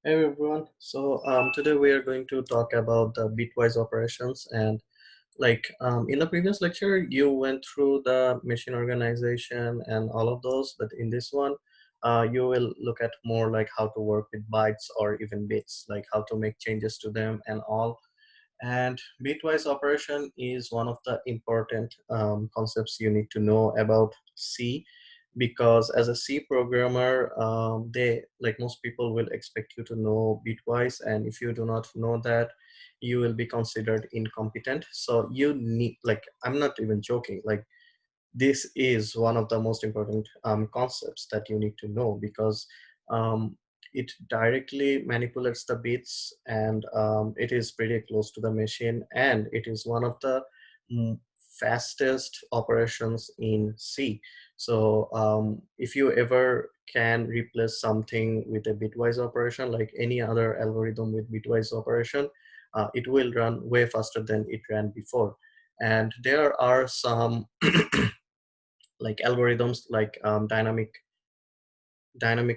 Hey everyone. Today we are going to talk about the bitwise operations, and in the previous lecture you went through the machine organization and all of those, but in this one you will look at more like how to work with bytes or even bits, like how to make changes to them and all. And bitwise operation is one of the important concepts you need to know about C, because as a C programmer, they, like most people, will expect you to know bitwise, and if you do not know that, you will be considered incompetent. So you need, like, I'm not even joking, like this is one of the most important concepts that you need to know, because um, it directly manipulates the bits, and it is pretty close to the machine, and it is one of the mm, fastest operations in C. So if you ever can replace something with a bitwise operation, like any other algorithm with bitwise operation, it will run way faster than it ran before. And there are some like algorithms like dynamic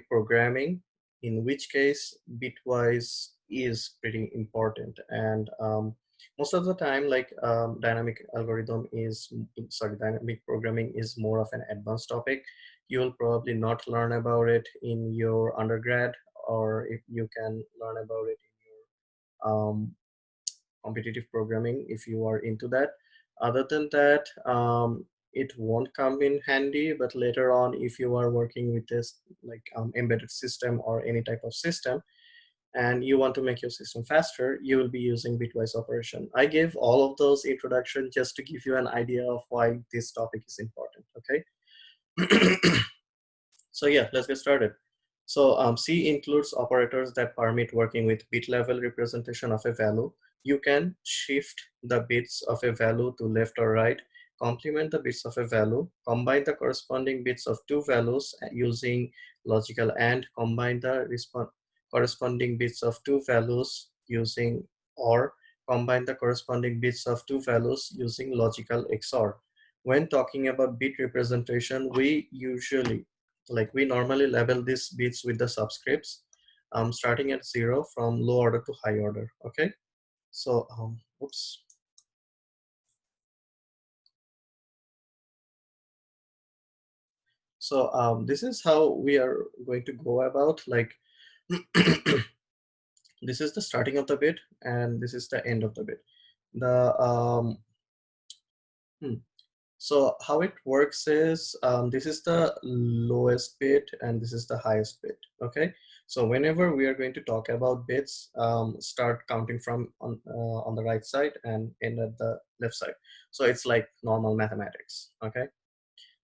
programming, in which case bitwise is pretty important. And most of the time, dynamic programming is more of an advanced topic. You'll probably not learn about it in your undergrad, or if you can learn about it in your competitive programming if you are into that. Other than that, it won't come in handy, but later on, if you are working with this embedded system or any type of system, and you want to make your system faster, you will be using bitwise operation. I gave all of those introduction just to give you an idea of why this topic is important, okay? So yeah, let's get started. So C includes operators that permit working with bit level representation of a value. You can shift the bits of a value to left or right, complement the bits of a value, combine the corresponding bits of two values using logical AND, combine the corresponding bits of two values using OR, combine the corresponding bits of two values using logical XOR. When talking about bit representation, we normally label these bits with the subscripts, starting at 0 from low order to high order, okay? So, oops. So this is how we are going to go about, like, this is the starting of the bit, and this is the end of the bit. The hmm. So how it works is, this is the lowest bit and this is the highest bit, okay? So whenever we are going to talk about bits, start counting from on the right side and end at the left side. So it's like normal mathematics, okay?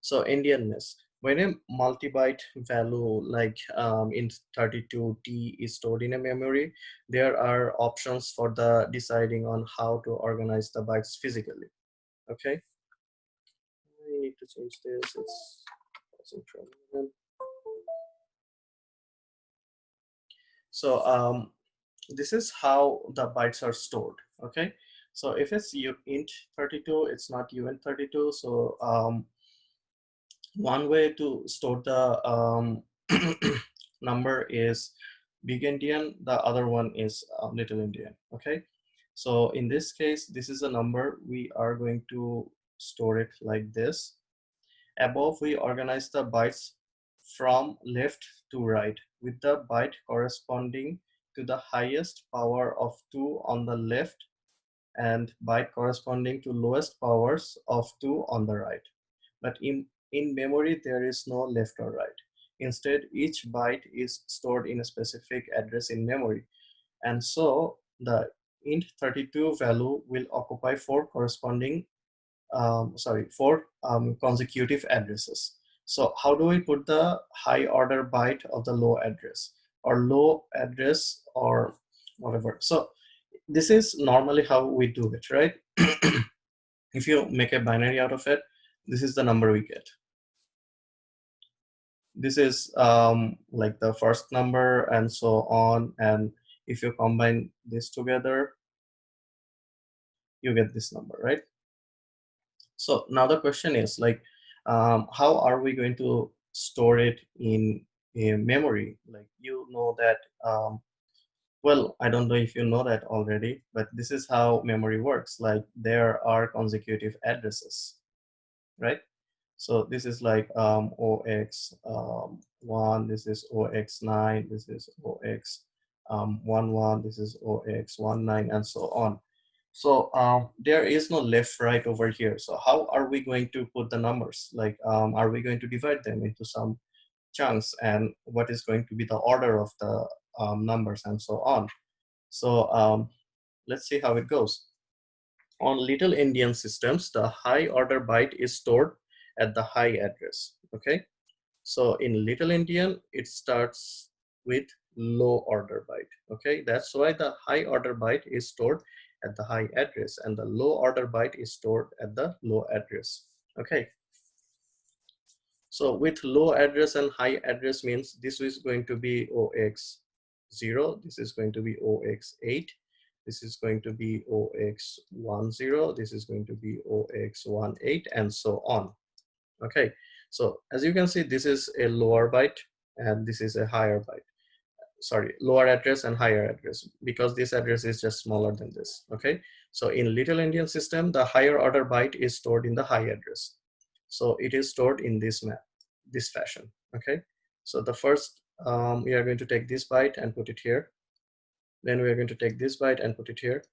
So endianness. When a multi-byte value like int32t is stored in a memory, there are options for the deciding on how to organize the bytes physically, okay? I need to change this. It's causing trouble. So this is how the bytes are stored. Okay. So if it's int32, it's not uint32. So one way to store the number is big endian. The other one is little endian. Okay. So in this case, this is a number. We are going to store it like this. Above, we organize the bytes from left to right, with the byte corresponding to the highest power of 2 on the left and byte corresponding to lowest powers of 2 on the right. But in memory, there is no left or right. Instead, each byte is stored in a specific address in memory. And so the int32 value will occupy four consecutive addresses. So how do we put the high order byte of the low address or low address or whatever? So this is normally how we do it, right? If you make a binary out of it, this is the number we get. This is like the first number and so on. And if you combine this together, you get this number, right? So now the question is, like, how are we going to store it in memory? Like, you know that Well, I don't know if you know that already, but this is how memory works. Like there are consecutive addresses, right? So this is like OX1, this is OX9, this is OX11, this is OX19, and so on. So there is no left right over here. So how are we going to put the numbers? Like, are we going to divide them into some chunks, and what is going to be the order of the numbers and so on? So let's see how it goes. On Little Endian systems, the high order byte is stored at the high address. Okay, so in Little Endian, it starts with low order byte. Okay, that's why the high order byte is stored at the high address, and the low order byte is stored at the low address. Okay, so with low address and high address means this is going to be OX0, this is going to be OX8, this is going to be OX10, this is going to be OX18, and so on. Okay, so as you can see, this is a lower byte and this is a higher byte. Sorry, lower address and higher address, because this address is just smaller than this. Okay, so in Little Endian system, the higher order byte is stored in the high address. So it is stored in this fashion. Okay, so the first we are going to take this byte and put it here. Then we are going to take this byte and put it here.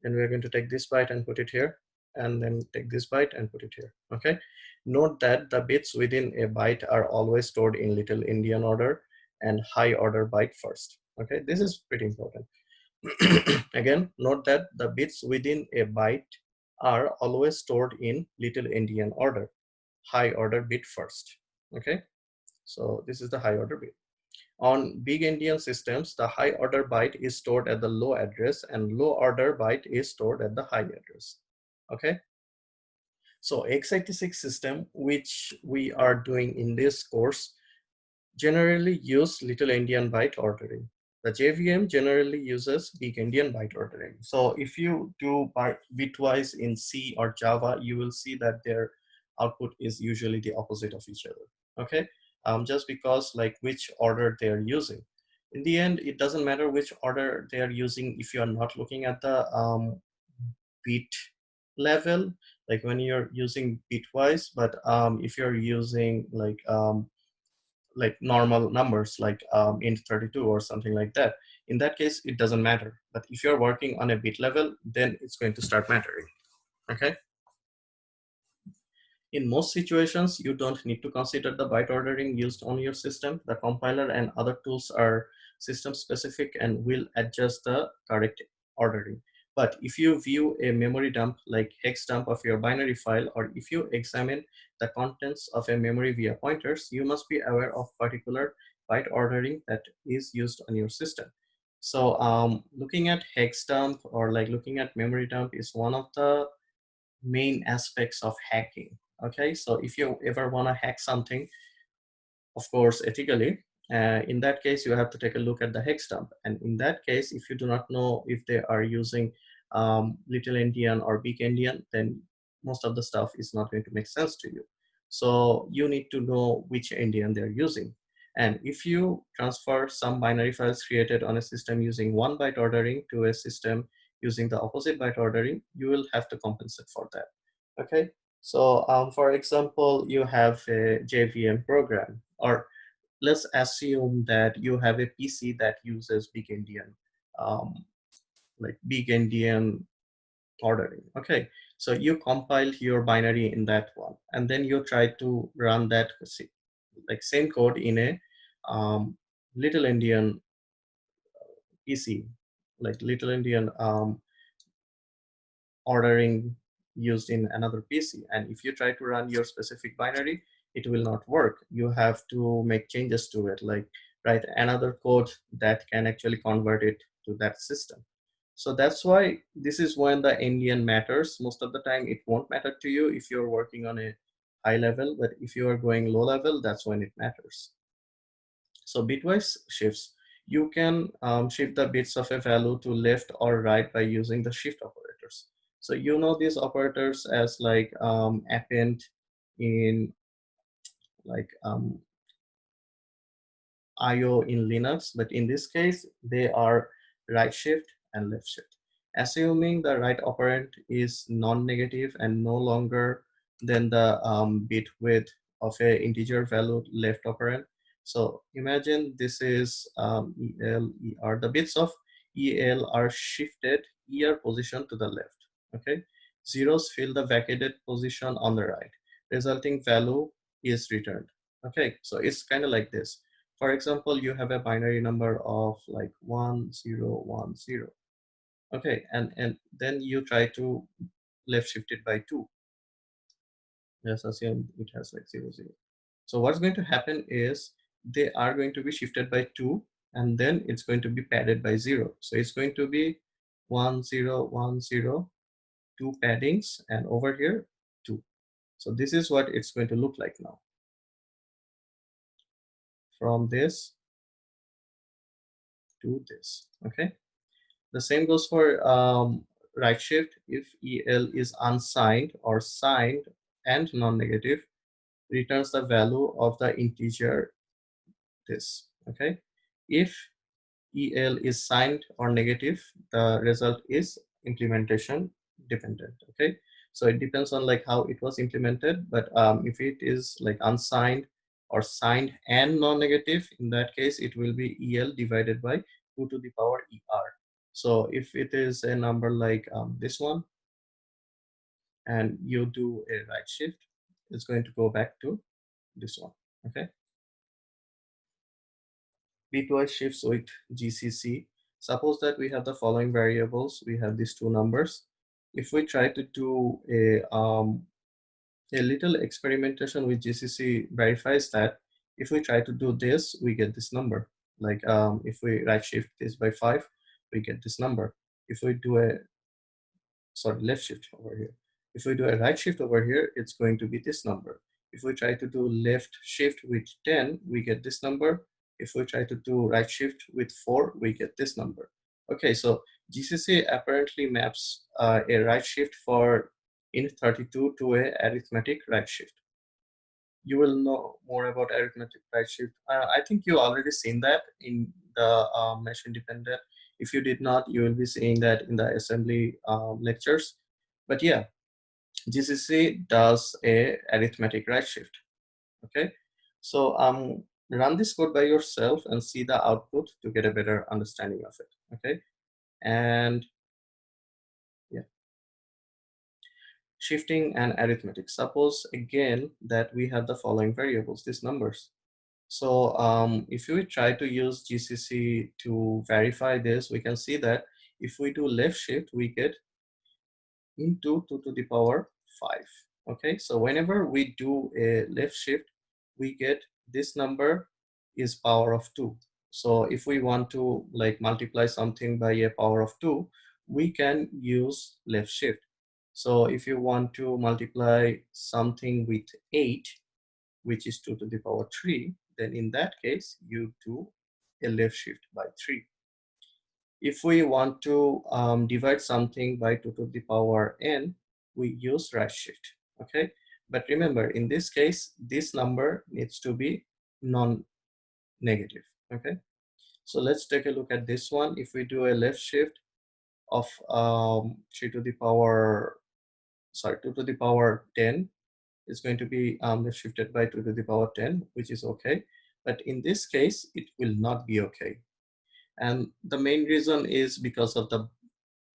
Then we are going to take this byte and put it here, and then take this byte and put it here. Okay, note that the bits within a byte are always stored in Little Endian order and high order byte first. Okay, this is pretty important. Again, note that the bits within a byte are always stored in Little Endian order, high order bit first. Okay, so this is the high order bit. On big endian systems, the high order byte is stored at the low address and low order byte is stored at the high address. Okay, so x86 system, which we are doing in this course, generally use Little Endian byte ordering. The JVM generally uses big endian byte ordering. So if you do bitwise in C or Java, you will see that their output is usually the opposite of each other. Okay, just because like which order they're using. In the end, it doesn't matter which order they are using if you are not looking at the bit level, like when you're using bitwise. But if you're using like normal numbers like int 32 or something like that, in that case it doesn't matter. But if you're working on a bit level, then it's going to start mattering. Okay, in most situations you don't need to consider the byte ordering used on your system. The compiler and other tools are system specific and will adjust the correct ordering. But if you view a memory dump like hex dump of your binary file, or if you examine the contents of a memory via pointers, you must be aware of particular byte ordering that is used on your system. So looking at hex dump or like looking at memory dump is one of the main aspects of hacking. Okay, so if you ever want to hack something, of course ethically, in that case you have to take a look at the hex dump. And in that case, if you do not know if they are using Little Endian or big endian, then most of the stuff is not going to make sense to you. So you need to know which endian they're using. And if you transfer some binary files created on a system using one byte ordering to a system using the opposite byte ordering, you will have to compensate for that. Okay, so for example, you have a JVM program, or let's assume that you have a PC that uses big endian, um, like big endian ordering. Okay, so you compile your binary in that one, and then you try to run that like same code in a Little Endian PC, like Little Endian ordering used in another PC. And if you try to run your specific binary, it will not work. You have to make changes to it, like write another code that can actually convert it to that system. So that's why this is when the endian matters. Most of the time it won't matter to you if you're working on a high level, but if you are going low level, that's when it matters. So bitwise shifts. You can shift the bits of a value to left or right by using the shift operators. So you know these operators as like append in like IO in Linux, but in this case, they are right shift, and left shift. Assuming the right operand is non-negative and no longer than the bit width of a integer value left operand. So imagine this is EL, ER. The bits of EL are shifted ER position to the left. Okay, zeros fill the vacated position on the right. Resulting value is returned. Okay, so it's kind of like this. For example, you have a binary number of like 1010. Okay, and then you try to left shift it by 2. Let's assume it has like 00. So what's going to happen is they are going to be shifted by 2, and then it's going to be padded by 0. So it's going to be 1010, 2 paddings, and over here 2. So this is what it's going to look like now. From this to this. Okay. The same goes for right shift. If EL is unsigned or signed and non-negative, returns the value of the integer this. Okay. If EL is signed or negative, the result is implementation dependent. Okay. So it depends on like how it was implemented, but if it is like unsigned or signed and non-negative, in that case, it will be EL divided by 2 to the power ER. So if it is a number like this one, and you do a right shift, it's going to go back to this one. Okay. Bitwise shifts with GCC. Suppose that we have the following variables. We have these two numbers. If we try to do a little experimentation with GCC verifies that if we try to do this, we get this number. Like if we right shift this by 5, we get this number. If we do a left shift over here. If we do a right shift over here, it's going to be this number. If we try to do left shift with 10, we get this number. If we try to do right shift with 4, we get this number. Okay, so GCC apparently maps a right shift for int32 to a arithmetic right shift. You will know more about arithmetic right shift. I think you already seen that in the machine dependent. If you did not, you will be seeing that in the assembly lectures. But yeah, GCC does a arithmetic right shift. Okay, so run this code by yourself and see the output to get a better understanding of it. Okay, and yeah, shifting and arithmetic. Suppose again that we have the following variables, these numbers. So if we try to use GCC to verify this, we can see that if we do left shift, we get into 2 to the power 5. Okay, so whenever we do a left shift, we get this number is power of 2. So if we want to like multiply something by a power of 2, we can use left shift. So if you want to multiply something with 8, which is 2 to the power 3, then in that case, you do a left shift by 3. If we want to divide something by 2 to the power n, we use right shift. Okay, but remember, in this case, this number needs to be non-negative. Okay, so let's take a look at this one. If we do a left shift of 3 to the power, 2 to the power 10, is going to be left shifted by 2 to the power 10, which is okay. But in this case, it will not be okay. And the main reason is because of the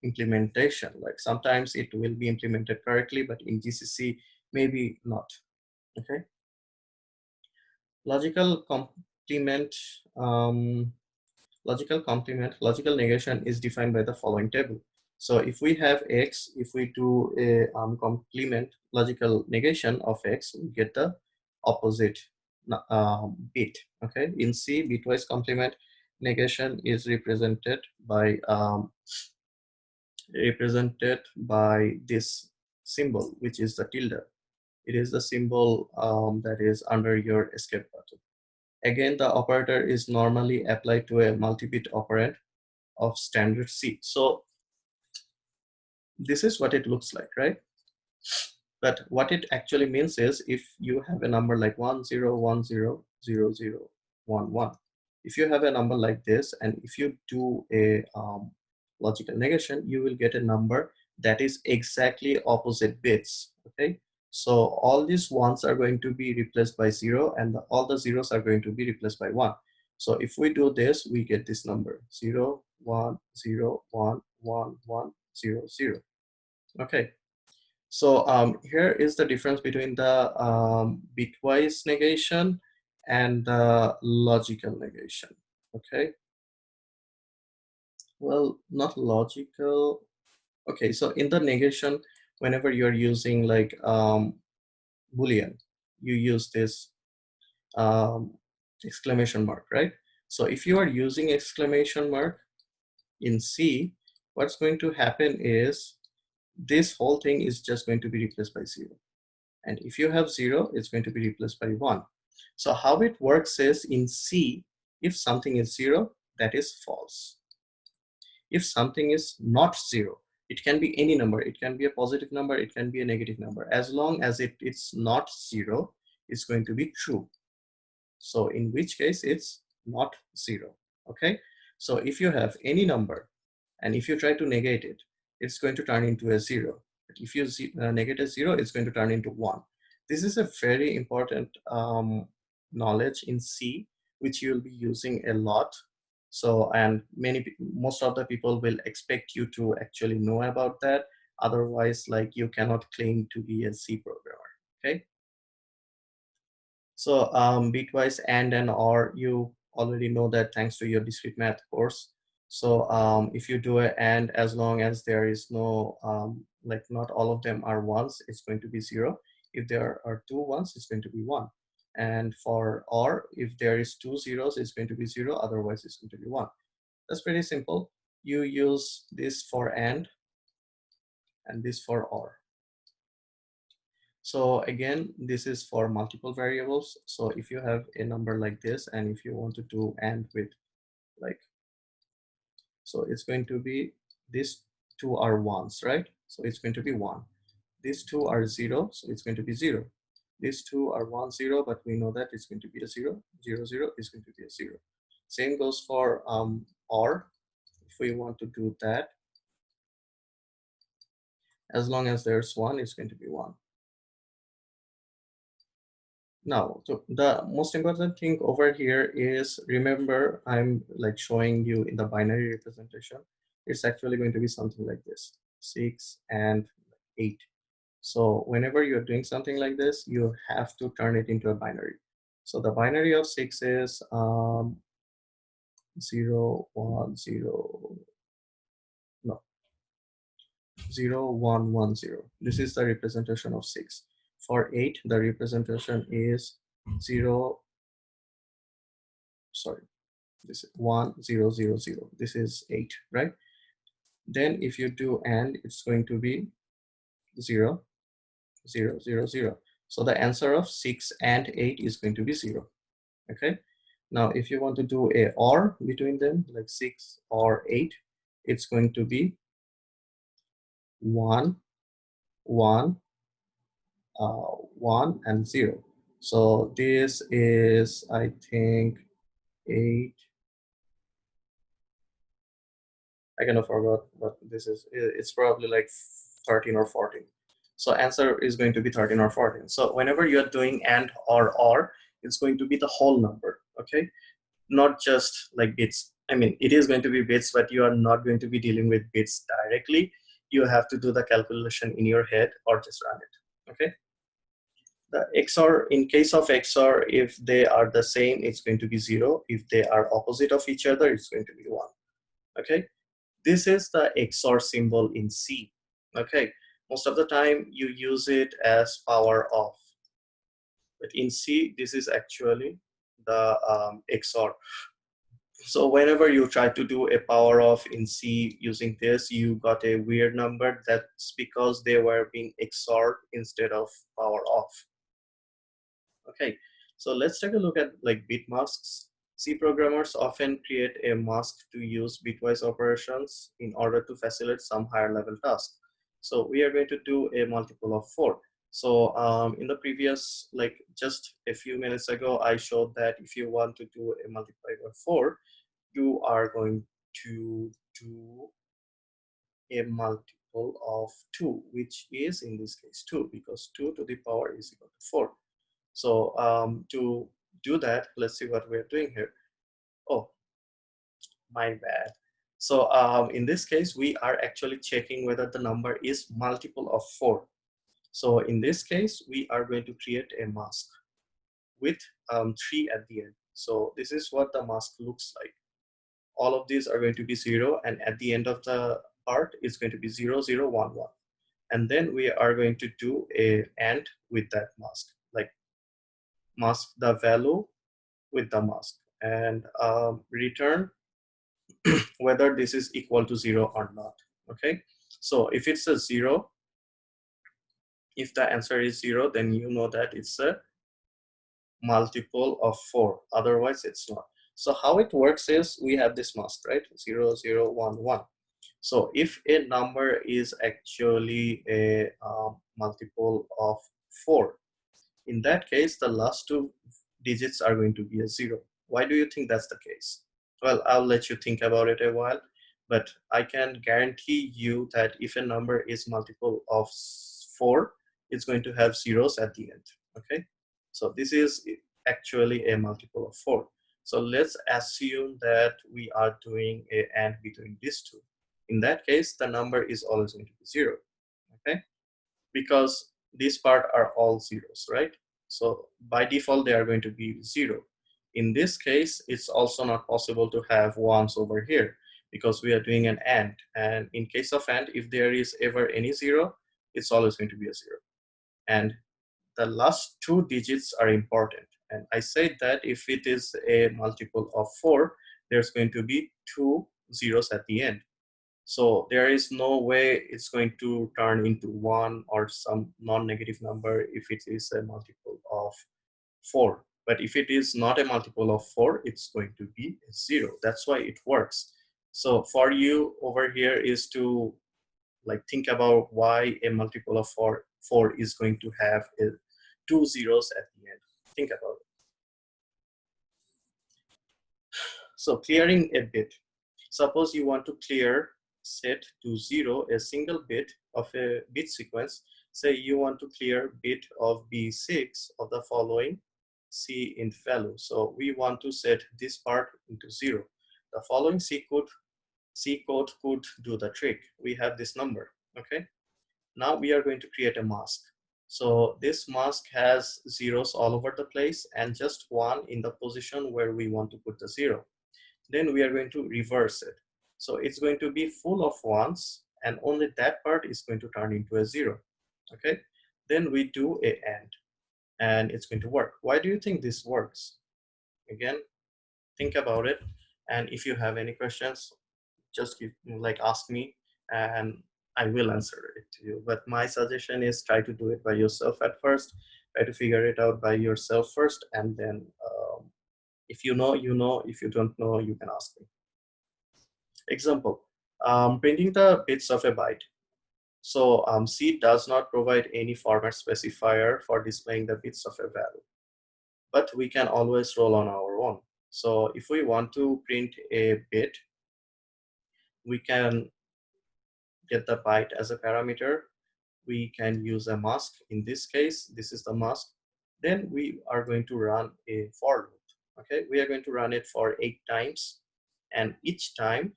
implementation. Like sometimes it will be implemented correctly, but in GCC, maybe not. Okay. Logical complement, logical negation is defined by the following table. So if we have x, if we do a complement logical negation of x, we get the opposite bit. Okay, in C, bitwise complement negation is represented by this symbol, which is the tilde. It is the symbol that is under your escape button. Again, the operator is normally applied to a multi-bit operand of standard C. So this is what it looks like, right? But what it actually means is if you have a number like 10100011, If you have a number like this, and if you do a logical negation, you will get a number that is exactly opposite bits. Okay, so all these ones are going to be replaced by 0, and all the zeros are going to be replaced by 1. So if we do this, we get this number 0 1 0 1 1 1 0 0. Okay, so here is the difference between the bitwise negation and the logical negation. Okay, well, not logical. Okay, so in the negation, whenever you're using like boolean, you use this exclamation mark, right? So if you are using exclamation mark in C, what's going to happen is this whole thing is just going to be replaced by 0. And if you have 0, it's going to be replaced by 1. So how it works is, in C, if something is 0, that is false. If something is not 0, it can be any number. It can be a positive number, it can be a negative number. As long as it's not 0, it's going to be true. So in which case it's not 0. Okay, so if you have any number and if you try to negate it, it's going to turn into a 0. But if you negate a 0, it's going to turn into 1. This is a very important knowledge in C, which you'll be using a lot. So, and most of the people will expect you to actually know about that. Otherwise, like, you cannot claim to be a C programmer. Okay. So bitwise and or, you already know that thanks to your discrete math course. So if you do a and, as long as there is no like not all of them are ones, it's going to be 0. If there are two ones, it's going to be 1. And for or, if there is two zeros, it's going to be 0. Otherwise, it's going to be 1. That's pretty simple. You use this for and this for or. So again, this is for multiple variables. So if you have a number like this, and if you want to do and with like, so it's going to be, these two are ones, right? So it's going to be 1. These two are 0, so it's going to be 0. These two are 1 0, but we know that it's going to be a 0. 0 0 is going to be a 0. Same goes for or. If we want to do that, as long as there's 1, it's going to be 1. Now, so the most important thing over here is, remember, I'm like showing you in the binary representation. It's actually going to be something like this, 6 and 8. So whenever you're doing something like this, you have to turn it into a binary. So the binary of 6 is 0 1 0, no, 0 1 1 0. This is the representation of 6. For 8, the representation is 0, sorry, this is 1 0 0 0. This is 8, right? Then if you do and, it's going to be 0 0 0 0. So the answer of 6 and 8 is going to be 0. Okay, now if you want to do a or between them, like 6 or 8, it's going to be 1 1 1 and 0. So this is, I think, 8. I kind of forgot what this is. It's probably like 13 or 14. So answer is going to be 13 or 14. So whenever you're doing and or, it's going to be the whole number, okay? Not just like bits. I mean, it is going to be bits, but you are not going to be dealing with bits directly. You have to do the calculation in your head or just run it, okay? The XOR, in case of XOR, if they are the same, it's going to be 0. If they are opposite of each other, it's going to be 1, okay? This is the XOR symbol in C. Okay, most of the time you use it as power off, but in C this is actually the XOR. So whenever you try to do a power off in C using this, you got a weird number. That's because they were being XORed instead of power off. Okay, so let's take a look at like bit masks. C programmers often create a mask to use bitwise operations in order to facilitate some higher level task. So we are going to do a multiple of 4. So in the previous, like just a few minutes ago, I showed that if you want to do a multiply by 4, you are going to do a multiple of 2, which is in this case 2, because 2 to the power is equal to 4. So to do that, let's see what we're doing here. Oh, my bad. So in this case, we are actually checking whether the number is multiple of 4. So in this case, we are going to create a mask with 3 at the end. So this is what the mask looks like. All of these are going to be 0, and at the end of the part, it's going to be 0, 0, 1, 1. And then we are going to do a AND with that mask, like mask the value with the mask, and return whether this is equal to 0 or not. Okay, so if it's a 0, if the answer is 0, then you know that it's a multiple of 4, otherwise it's not. So how it works is we have this mask, right? 0, 0, 1, 1. So if a number is actually a multiple of 4, in that case, the last 2 digits are going to be a 0. Why do you think that's the case? Well, I'll let you think about it a while, but I can guarantee you that if a number is multiple of 4, it's going to have zeros at the end. Okay, so this is actually a multiple of 4. So let's assume that we are doing a AND between these two. In that case, the number is always going to be 0. Okay, because this part are all zeros, right? So by default, they are going to be 0. In this case, it's also not possible to have ones over here because we are doing an AND. And in case of AND, if there is ever any 0, it's always going to be a 0. And the last 2 digits are important. And I said that if it is a multiple of 4, there's going to be 2 zeros at the end. So there is no way it's going to turn into 1 or some non-negative number if it is a multiple of 4. But if it is not a multiple of 4, it's going to be a 0. That's why it works. So for you over here is to like think about why a multiple of 4 is going to have 2 zeros at the end. Think about it. So clearing a bit. Suppose you want to clear set to 0 a single bit of a bit sequence. Say you want to clear bit of B6 of the following C int value. So we want to set this part into 0. The following C code could do the trick. We have this number. Okay. Now we are going to create a mask. So this mask has zeros all over the place and just one in the position where we want to put the 0. Then we are going to reverse it. So it's going to be full of ones and only that part is going to turn into a 0. Okay. Then we do a AND and it's going to work. Why do you think this works? Again, think about it. And if you have any questions, just ask me and I will answer it to you. But my suggestion is try to do it by yourself at first. Try to figure it out by yourself first, and then if you know, you know. If you don't know, you can ask me. Example, printing the bits of a byte. So C does not provide any format specifier for displaying the bits of a value, but we can always roll on our own. So if we want to print a bit, we can get the byte as a parameter. We can use a mask. In this case, this is the mask. Then we are going to run a for loop. Okay, we are going to run it for 8 times, and each time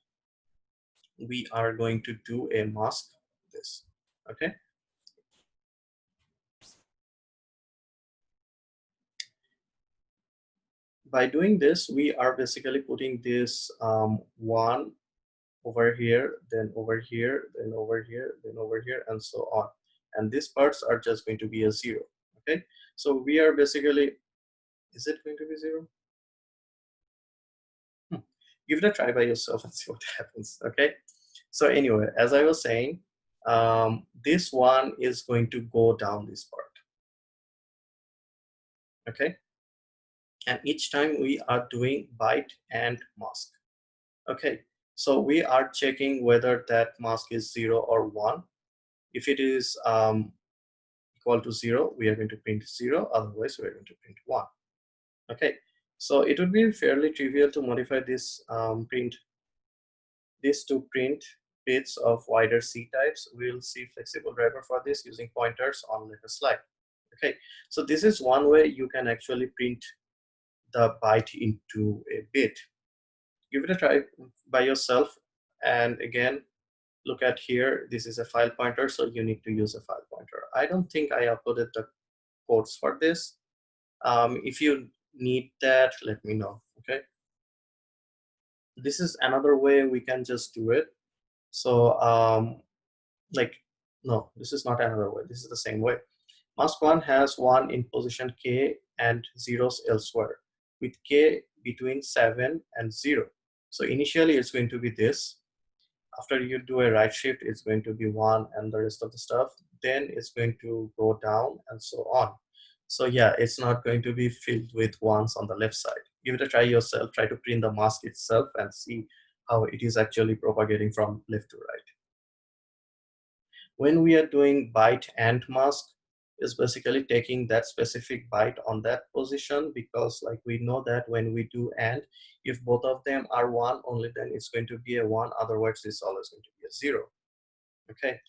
we are going to do a mask this. Okay. By doing this, we are basically putting this 1 over here, then over here, then over here, then over here, and so on. And these parts are just going to be a 0. Okay, so we are basically, is it going to be 0? Give it a try by yourself and see what happens. Okay, so anyway, as I was saying, this one is going to go down this part. Okay, and each time we are doing byte and mask. Okay, so we are checking whether that mask is 0 or 1. If it is equal to 0, we are going to print 0, otherwise we are going to print 1. Okay, so it would be fairly trivial to modify this to print bits of wider C types. We'll see flexible driver for this using pointers on later slide. Okay, so this is one way you can actually print the byte into a bit. Give it a try by yourself, and again, look at here, this is a file pointer, so you need to use a file pointer. I don't think I uploaded the codes for this. If you need that, let me know. Okay, this is another way we can just do it. So like, no, this is not another way, this is the same way. Mask 1 has 1 in position k and zeros elsewhere, with k between 7 and 0. So initially it's going to be this. After you do a right shift, it's going to be 1 and the rest of the stuff. Then it's going to go down and so on. So yeah, it's not going to be filled with ones on the left side. Give it a try yourself. Try to print the mask itself and see how it is actually propagating from left to right. When we are doing byte and mask, is basically taking that specific byte on that position, because like we know that when we do and, if both of them are 1, only then it's going to be a 1, otherwise it's always going to be a 0. Okay,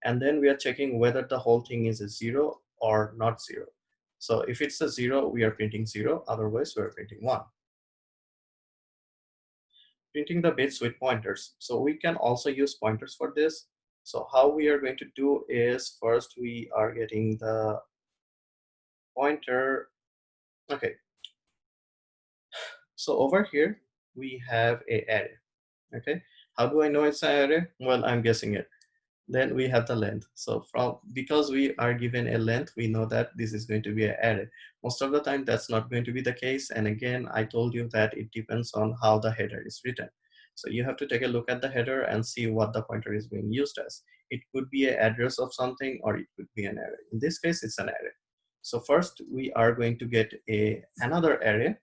and then we are checking whether the whole thing is a 0 or not 0. So if it's a 0, we are printing 0, otherwise we are printing 1. Printing the bits with pointers. So we can also use pointers for this. So how we are going to do is, first we are getting the pointer. Okay, so over here we have a array. Okay, how do I know it's an array? Well, I'm guessing it. Then we have the length. So because we are given a length, we know that this is going to be an array. Most of the time that's not going to be the case, and again I told you that it depends on how the header is written. So you have to take a look at the header and see what the pointer is being used as. It could be an address of something, or it could be an array. In this case it's an array. So first we are going to get another array,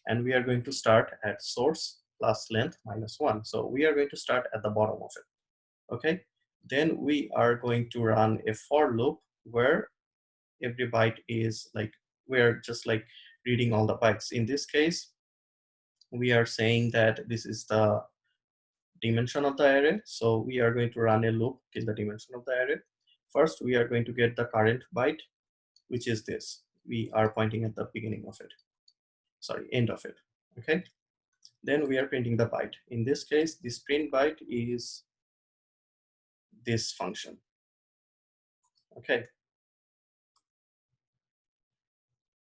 and we are going to start at source plus length minus 1. So we are going to start at the bottom of it. Okay, then we are going to run a for loop where every byte is like, we're just like reading all the bytes. In this case, we are saying that this is the dimension of the array. So we are going to run a loop till the dimension of the array. First, we are going to get the current byte, which is this. We are pointing at the beginning of it. Sorry, end of it. Okay. Then we are printing the byte. In this case, this print byte is this function. Okay.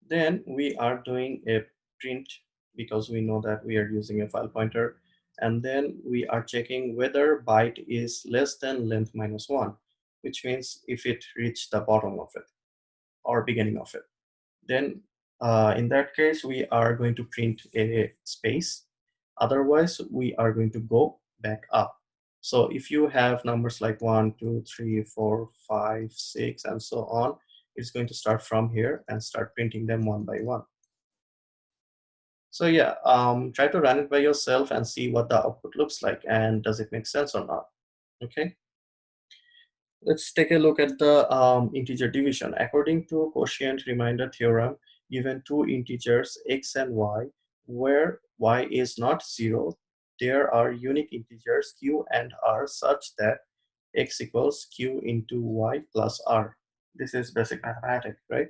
Then we are doing a print, because we know that we are using a file pointer. And then we are checking whether byte is less than length minus 1, which means if it reached the bottom of it or beginning of it. Then in that case, we are going to print a space. Otherwise, we are going to go back up. So if you have numbers like 1, 2, 3, 4, 5, 6, and so on, it's going to start from here and start printing them one by one. So yeah, try to run it by yourself and see what the output looks like, and does it make sense or not. Okay. Let's take a look at the integer division. According to quotient remainder theorem, given two integers x and y, where y is not 0, there are unique integers q and r such that x equals q into y plus r. This is basic mathematics, right?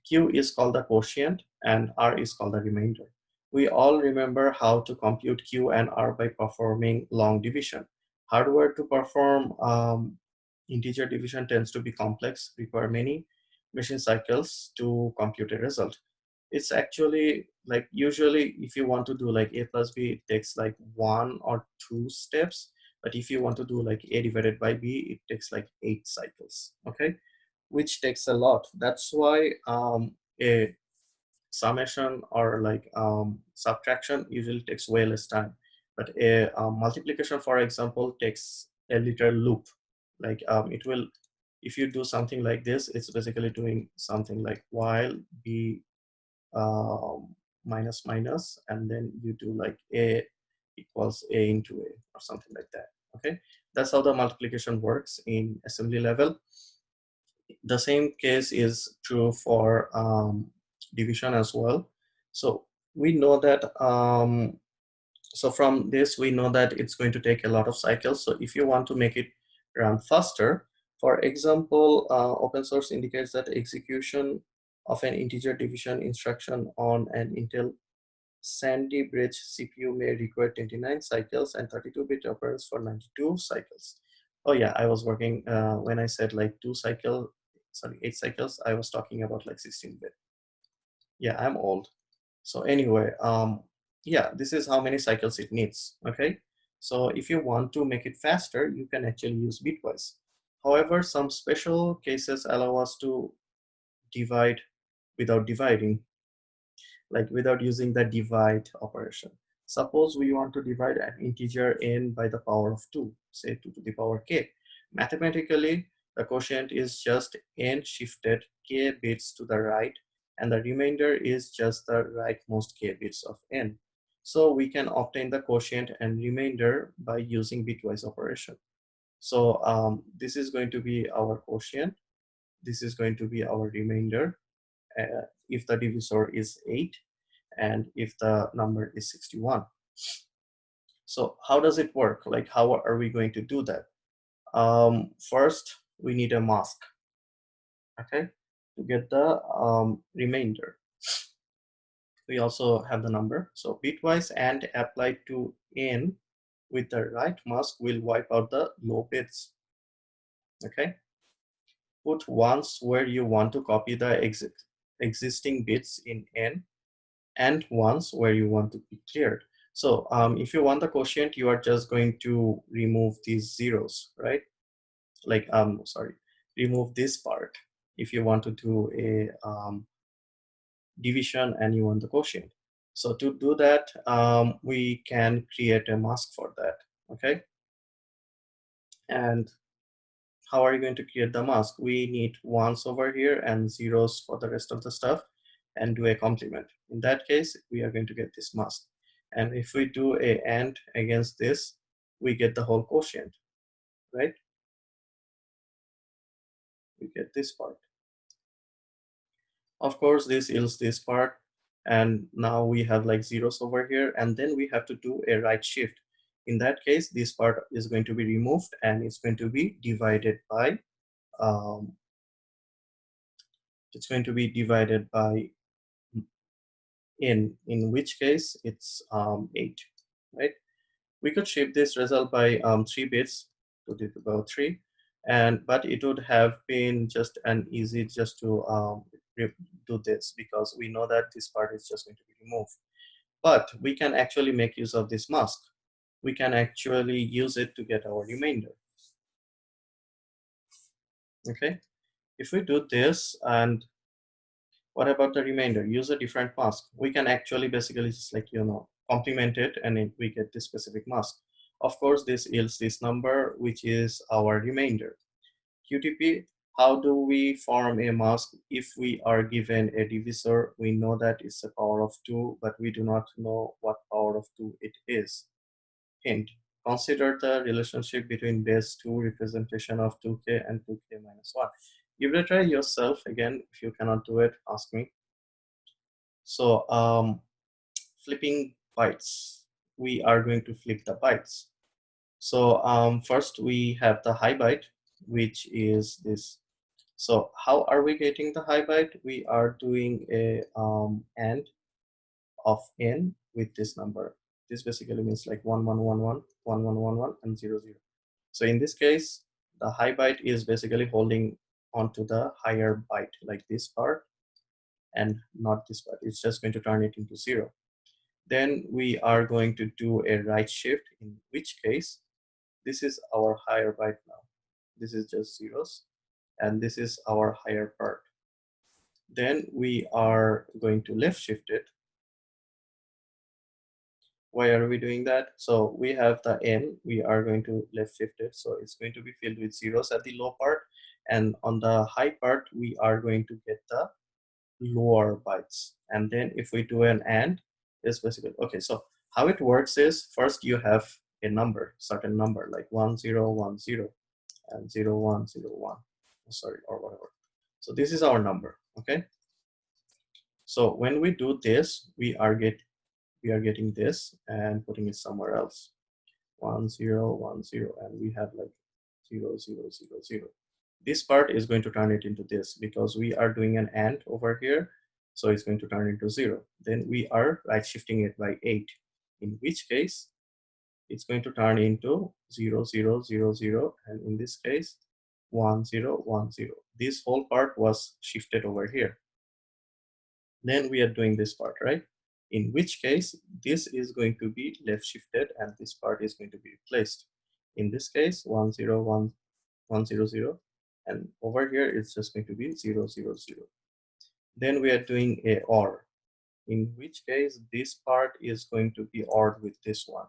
Q is called the quotient and R is called the remainder. We all remember how to compute Q and R by performing long division. Hardware to perform integer division tends to be complex, require many machine cycles to compute a result. It's actually like, usually if you want to do like a plus b, it takes like 1 or 2 steps. But if you want to do like a divided by b, it takes like 8 cycles. Okay, which takes a lot. That's why a summation or like subtraction usually takes way less time. But a multiplication, for example, takes a literal loop. Like it will, if you do something like this, it's basically doing something like while b minus minus, and then you do like a equals a into a or something like that. Okay, that's how the multiplication works in assembly level. The same case is true for division as well. So we know that so from this we know that it's going to take a lot of cycles. So if you want to make it run faster, for example, open source indicates that execution of an integer division instruction on an Intel Sandy Bridge CPU may require 29 cycles and 32-bit operands for 92 cycles. Oh yeah, I was working, when I said like 8 cycles, I was talking about like 16-bit. Yeah, I'm old. So anyway, yeah, this is how many cycles it needs, okay? So if you want to make it faster, you can actually use Bitwise. However, some special cases allow us to divide without dividing, like without using the divide operation. Suppose we want to divide an integer n by the power of 2, say 2 to the power k. Mathematically, the quotient is just n shifted k bits to the right, and the remainder is just the rightmost k bits of n. So we can obtain the quotient and remainder by using bitwise operation. So this is going to be our quotient. This is going to be our remainder if the divisor is 8 and if the number is 61. So how does it work? Like, how are we going to do that? First, we need a mask, okay, to get the remainder. We also have the number. So bitwise and applied to n with the right mask will wipe out the low bits, okay? Put ones where you want to copy the existing bits in n, and ones where you want to be cleared. So if you want the quotient, you are just going to remove these zeros, right? Like, sorry, remove this part if you want to do a division and you want the quotient. So to do that, we can create a mask for that, okay? And how are you going to create the mask? We need ones over here and zeros for the rest of the stuff and do a complement. In that case, we are going to get this mask. And if we do a AND against this, we get the whole quotient, right? We get this part. Of course, this yields this part. And now we have like zeros over here. And then we have to do a right shift. In that case, this part is going to be removed and it's going to be divided by it's going to be divided by in which case it's 8, right? We could shift this result by 3 bits to the power 3, and but it would have been just an easy just to do this because we know that this part is just going to be removed. But we can actually make use of this mask. We can actually use it to get our remainder. Okay, if we do this, and what about the remainder? Use a different mask. We can actually basically just like, complement it and we get this specific mask. Of course, this yields this number, which is our remainder. QTP, how do we form a mask if we are given a divisor? We know that it's a power of 2, but we do not know what power of 2 it is. Hint, consider the relationship between base 2 representation of 2k and 2k minus 1. Give it a try yourself. Again, if you cannot do it, ask me. So flipping bytes, we are going to flip the bytes. So first we have the high byte, which is this. So how are we getting the high byte? We are doing a AND of n with this number. This basically means like 1111, 1111, and 00. So in this case, the high byte is basically holding onto the higher byte, like this part, and not this part. It's just going to turn it into 0. Then we are going to do a right shift, in which case this is our higher byte now. This is just zeros, and this is our higher part. Then we are going to left shift it. Why are we doing that? So we have the n, we are going to left shift it. So it's going to be filled with zeros at the low part. And on the high part, we are going to get the lower bytes. And then if we do an AND, it's basically, okay, so how it works is first you have a number, certain number like 1010 and 0101, sorry, or whatever. So this is our number. Okay. So when we do this, we are getting this and putting it somewhere else. 1 0 1 0, and we have like 0 0 0 0. This part is going to turn it into this because we are doing an AND over here, so it's going to turn into 0. Then we are right shifting it by 8, in which case it's going to turn into 0 0 0 0, and in this case 1 0 1 0. This whole part was shifted over here. Then we are doing this part, right? In which case this is going to be left shifted and this part is going to be replaced. In this case 1 0 1 1 0 0, and over here it's just going to be 0 0 0. Then we are doing a OR, in which case this part is going to be ORed with this one.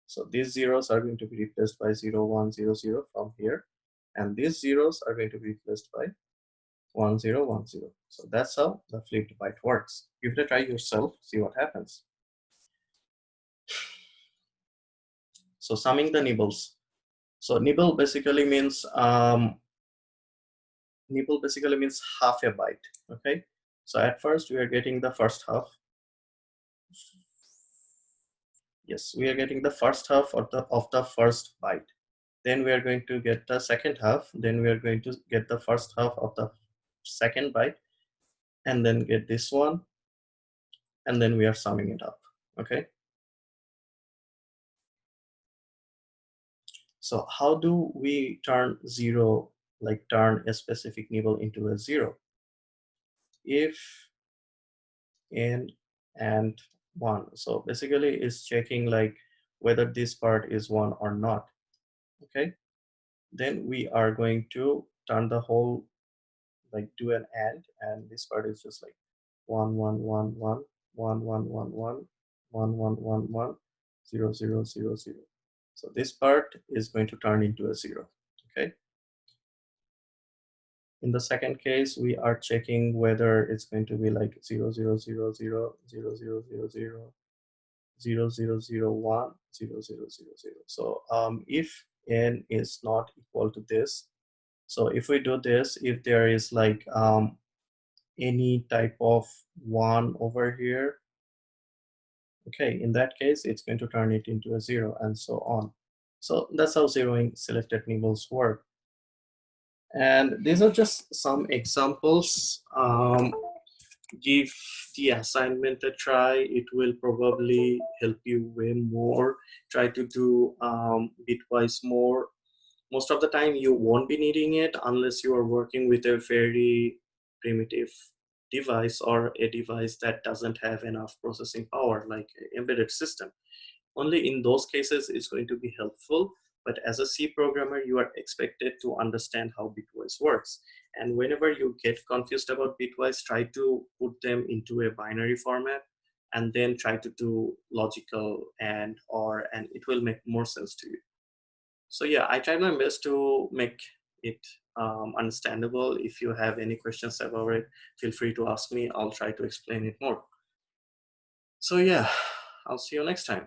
So these zeros are going to be replaced by 0 1 0 0 from here, and these zeros are going to be replaced by 1 0 1 0. So that's how the flipped byte works. Give it a try yourself, see what happens. So summing the nibbles. So nibble basically means half a byte. Okay. So at first we are getting the first half. Yes, we are getting the first half of the first byte. Then we are going to get the second half. Then we are going to get the first half of the second byte, and then get this one, and then we are summing it up. Okay. So how do we turn zero, like turn a specific nibble into a 0? If n and 1. So basically it's checking like whether this part is 1 or not. Okay. Then we are going to turn the whole, like do an and this part is just like 1 1 1 1 1 1 1 1 1 1 1 1 0 0 0 0. So this part is going to turn into a 0. Okay. In the second case, we are checking whether it's going to be like 0 0 0 0 0 0 0 0 0 0 0 1 0 0 0 0. So if n is not equal to this, so if we do this, if there is like any type of 1 over here, okay, in that case it's going to turn it into a 0 and so on. So that's how zeroing selected nibbles work. And these are just some examples. Give the assignment a try. It will probably help you way more. Try to do Bitwise more. Most of the time you won't be needing it unless you are working with a very primitive device or a device that doesn't have enough processing power, like an embedded system. Only in those cases it's going to be helpful. But as a C programmer, you are expected to understand how Bitwise works. And whenever you get confused about Bitwise, try to put them into a binary format and then try to do logical and or, and it will make more sense to you. So yeah, I tried my best to make it understandable. If you have any questions about it, feel free to ask me. I'll try to explain it more. So yeah, I'll see you next time.